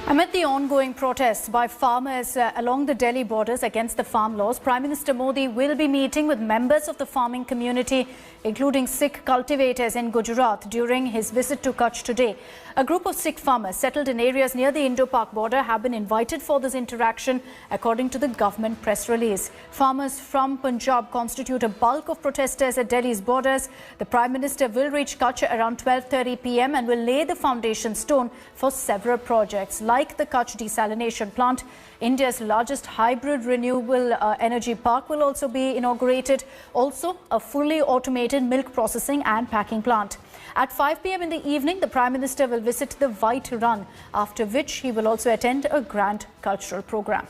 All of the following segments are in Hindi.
Amid the ongoing protests by farmers along the Delhi borders against the farm laws, Prime Minister Modi will be meeting with members of the farming community, including Sikh cultivators in Gujarat, during his visit to Kutch today. A group of Sikh farmers settled in areas near the Indo-Pak border have been invited for this interaction, according to the government press release. Farmers from Punjab constitute a bulk of protesters at Delhi's borders. The Prime Minister will reach Kutch around 12:30 p.m. and will lay the foundation stone for several projects, like the Kutch desalination plant. India's largest hybrid renewable energy park will also be inaugurated. Also, a fully automated milk processing and packing plant. At 5 p.m. in the evening, the Prime Minister will visit the White Run, after which he will also attend a grand cultural program.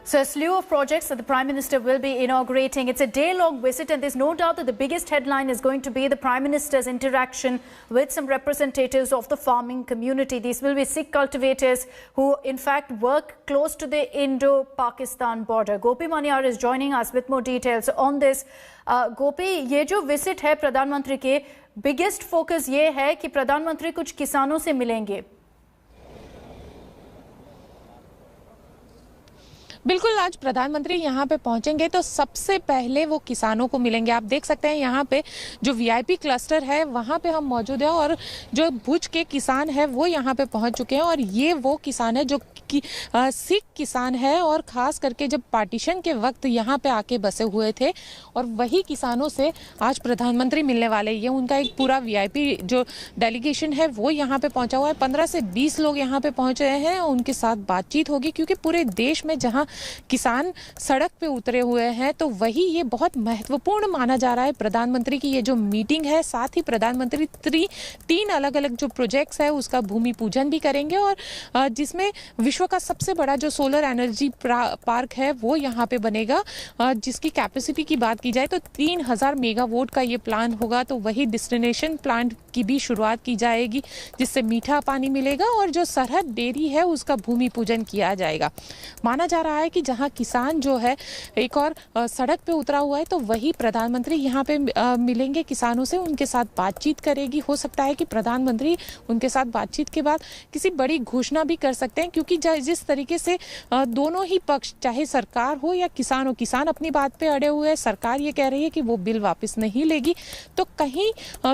So a slew of projects that the Prime Minister will be inaugurating. It's a day-long visit, and there's no doubt that the biggest headline is going to be the Prime Minister's interaction with some representatives of the farming community. These will be Sikh cultivators who, in fact, work close to the Indo-Pakistan border. Gopi Maniar is joining us with more details on this. Gopi, ये जो विजिट है प्रधानमंत्री के, बिगेस्ट फोकस ये है कि प्रधानमंत्री कुछ किसानों से मिलेंगे. बिल्कुल, आज प्रधानमंत्री यहाँ पे पहुंचेंगे तो सबसे पहले वो किसानों को मिलेंगे. आप देख सकते हैं यहाँ पे जो वीआईपी क्लस्टर है वहाँ पे हम मौजूद हैं और जो भुज के किसान है वो यहाँ पे पहुंच चुके हैं. और ये वो किसान है जो सिख किसान है और ख़ास करके जब पार्टीशन के वक्त यहाँ पे आके बसे हुए थे, और वही किसानों से आज प्रधानमंत्री मिलने वाले. ये उनका एक पूरा वीआईपी जो डेलीगेशन है वो यहाँ पे पहुँचा हुआ है. 15 से 20 लोग यहाँ पे पहुँच रहे हैं. उनके साथ बातचीत होगी, क्योंकि पूरे देश में जहाँ किसान सड़क पे उतरे हुए हैं तो वही ये बहुत महत्वपूर्ण माना जा रहा है प्रधानमंत्री की ये जो मीटिंग है. साथ ही प्रधानमंत्री 3 अलग अलग जो प्रोजेक्ट्स है उसका भूमि पूजन भी करेंगे, और जिसमें विश्व का सबसे बड़ा जो सोलर एनर्जी पार्क है वो यहाँ पे बनेगा, जिसकी कैपेसिटी की बात की जाए तो 3000 मेगावाट का ये प्लान होगा. तो वही डिस्टिलेशन प्लांट की भी शुरुआत की जाएगी, जिससे मीठा पानी मिलेगा, और जो सरहद डेयरी है उसका भूमि पूजन किया जाएगा. माना जा रहा है कि जहां किसान जो है एक और सड़क पे उतरा हुआ है, तो वही प्रधानमंत्री यहाँ पे मिलेंगे किसानों से, उनके साथ बातचीत करेगी. हो सकता है कि प्रधानमंत्री उनके साथ बातचीत के बाद किसी बड़ी घोषणा भी कर सकते हैं, क्योंकि जिस तरीके से दोनों ही पक्ष, चाहे सरकार हो या किसान हो, किसान अपनी बात पे अड़े हुए हैं, सरकार ये कह रही है कि वो बिल वापस नहीं लेगी, तो कहीं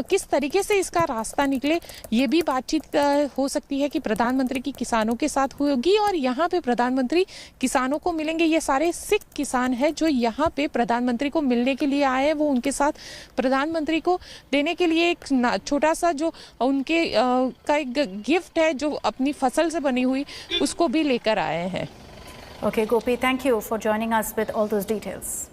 किस तरीके से इसका रास्ता निकले, ये भी बातचीत हो सकती है कि प्रधानमंत्री की किसानों के साथ होगी. और यहाँ पे प्रधानमंत्री किसानों को मिलेंगे. ये सारे सिख किसान हैं जो यहाँ पे प्रधानमंत्री को मिलने के लिए आए हैं. वो उनके साथ प्रधानमंत्री को देने के लिए एक छोटा सा जो उनके का एक गिफ्ट है जो अपनी फसल से बनी हुई, उसको भी लेकर आए हैं. Okay, Gopi, thank you for joining us with all those details.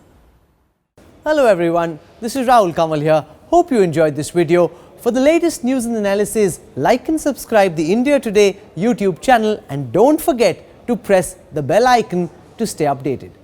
Hello everyone, this is Rahul Kamal here. Hope you enjoyed this video. For the latest news and analysis, like and subscribe the India Today YouTube channel, and don't forget to press the bell icon to stay updated.